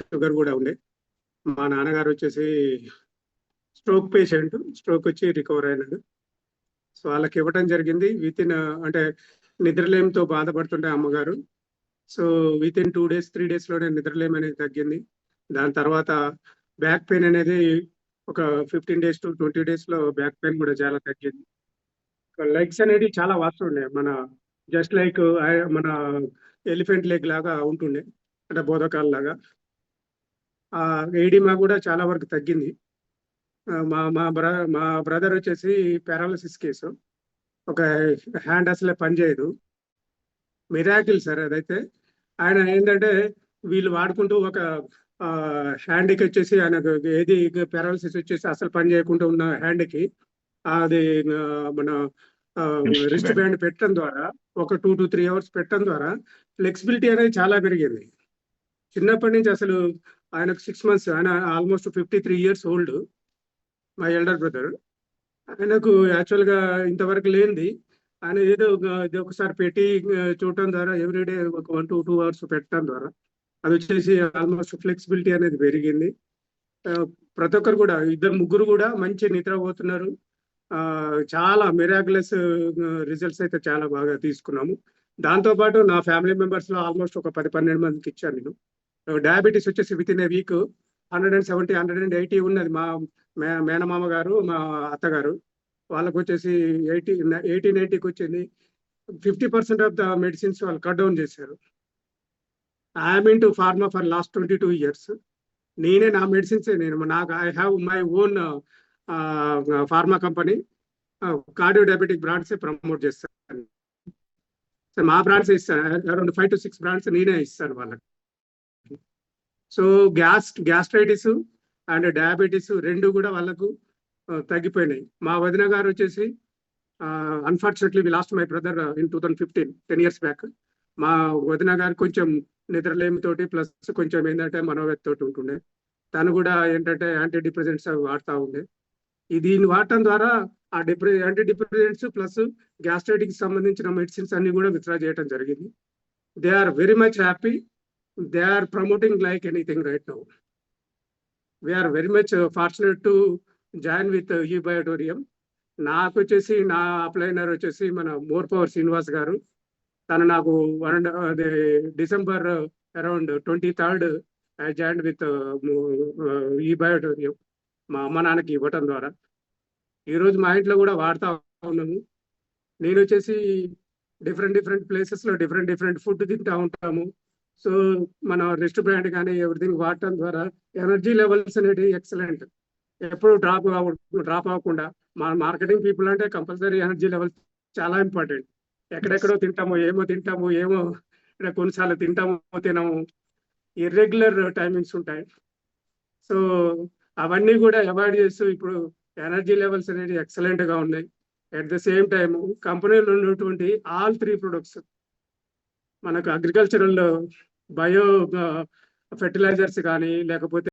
Sugar కూడా ఉండే. మా నాన్నగారు వచ్చేసి స్ట్రోక్ పేషెంట్, స్ట్రోక్ వచ్చి రికవర్ అయినాడు. సో వాళ్ళకి ఇవ్వటం జరిగింది విత్ ఇన్, అంటే నిద్రలేమితో బాధపడుతుంటే అమ్మగారు. So with in 2 days 3 days లోనే నిద్రలేమి అనేది తగ్గింది. దాని తర్వాత బ్యాక్ పెయిన్ అనేది ఒక 15 days to 20 days లో బ్యాక్ పెయిన్ కూడా చాలా తగ్గింది. లెగ్స్ అనేది చాలా వాస్తు ఉండే, మన జస్ట్ లైక్ మన ఎలిఫెంట్ లెగ్ లాగా ఉంటుండే, అంటే బోధకాల లాగా. ఆ ఎడిమా కూడా చాలా వరకు తగ్గింది. మా బ్రదర్ వచ్చేసి పారాలసిస్ కేసు, ఒక హ్యాండ్ అసలే పనిచేయదు. మిరాకిల్ సార్ అదైతే. ఆయన ఏంటంటే వీళ్ళు వాడుకుంటూ ఒక హ్యాండ్కి వచ్చేసి ఆయనకు ఏది పారాలసిస్ వచ్చేసి అసలు పని చేయకుండా ఉన్న హ్యాండ్కి అది మన రిస్ట్ బ్యాండ్ పెట్టడం ద్వారా ఒక 2 to 3 hours పెట్టడం ద్వారా ఫ్లెక్సిబిలిటీ అనేది చాలా పెరిగింది. చిన్నప్పటి నుంచి అసలు ఆయనకు 6 months, ఆయన ఆల్మోస్ట్ 53 years ఓల్డ్, మా ఎల్డర్ బ్రదర్. ఆయనకు యాక్చువల్గా ఇంతవరకు లేనిది ఆయన ఏదో ఇది ఒకసారి పెట్టి చూడటం ద్వారా ఎవ్రీడే ఒక 1 to 2 hours పెట్టడం ద్వారా అది వచ్చేసి ఆల్మోస్ట్ ఫ్లెక్సిబిలిటీ అనేది పెరిగింది. ప్రతి ఒక్కరు కూడా, 2-3 కూడా మంచి నిద్రపోతున్నారు. చాలా మిరాకులస్ రిజల్ట్స్ అయితే చాలా బాగా తీసుకున్నాము. దాంతోపాటు నా ఫ్యామిలీ మెంబర్స్లో ఆల్మోస్ట్ ఒక 10-12 మందికి ఇచ్చాను నేను. డయాబెటీస్ వచ్చేసి విత్ ఇన్ ఏ వీక్ 170, 180 ఉన్నది. మా మేనమామ గారు, మా అత్తగారు, వాళ్ళకు వచ్చేసి 80-90కి వచ్చింది. 50% ఆఫ్ ద మెడిసిన్స్ వాళ్ళు కట్ డౌన్ చేశారు. I'm in to pharma for last 22 years. నేనే నా మెడిసిన్స్ నాకు I have my own pharma company. Cardio diabetic brands promote చేస్తాను. సో మా బ్రాండ్స్ ఇస్తాను, అరౌండ్ 5 to 6 బ్రాండ్స్ నేనే ఇస్తాను వాళ్ళకి. సో గ్యాస్ట్రైటిస్ అండ్ డయాబెటీస్ 2 కూడా వాళ్ళకు తగ్గిపోయినాయి. మా వదిన గారు వచ్చేసి unfortunately we lost my brother in 2015, 10 years back. మా వదిన గారు కొంచెం నిద్రలేమితోటి ప్లస్ కొంచెం ఏంటంటే మనోవ్యత తోటి ఉంటుండే. తను కూడా ఏంటంటే యాంటీ డిప్రెసెంట్స్ వాడుతూ ఉండే. దీన్ని వాడటం ద్వారా ఆ యాంటీ డిప్రెసెంట్స్ ప్లస్ గ్యాస్ట్రైటిక్ సంబంధించిన మెడిసిన్స్ అన్ని కూడా విత్డ్రా చేయడం జరిగింది. They are very much happy. They are promoting like anything right now. We are very much fortunate to join with ఈ బయోటోరియం. నాకు వచ్చేసి నా అప్లైనర్ వచ్చేసి మన మోర్ పవర్ శ్రీనివాస్ గారు. తను నాకు December around 23rd I join with ఈ బయోటోరియం, మా అమ్మ నాన్నకి ఇవ్వటం ద్వారా. ఈరోజు మా ఇంట్లో కూడా వాడుతూ ఉన్నాము. నేను వచ్చేసి డిఫరెంట్ ప్లేసెస్లో డిఫరెంట్ ఫుడ్ తింటూ ఉంటాము. సో మన రెస్ట్ బ్రాండ్ కానీ ఎవ్రీథింగ్ వాడటం ద్వారా ఎనర్జీ లెవెల్స్ అనేది ఎక్సలెంట్. ఎప్పుడు డ్రాప్ అవ్వకుండా. మా మార్కెటింగ్ పీపుల్ అంటే కంపల్సరీ ఎనర్జీ లెవెల్స్ చాలా ఇంపార్టెంట్. ఎక్కడెక్కడో తింటాము ఏమో కొన్నిసార్లు తినము, ఇర్రెగ్యులర్ టైమింగ్స్ ఉంటాయి. సో అవన్నీ కూడా అవాయిడ్ చేస్తూ ఇప్పుడు ఎనర్జీ లెవెల్స్ అనేది ఎక్సలెంట్గా ఉన్నాయి. అట్ ద సేమ్ టైం కంపెనీలో ఉన్నటువంటి ఆల్ 3 products మనకు అగ్రికల్చరల్ బయో ఫెర్టిలైజర్స్ కానీ లేకపోతే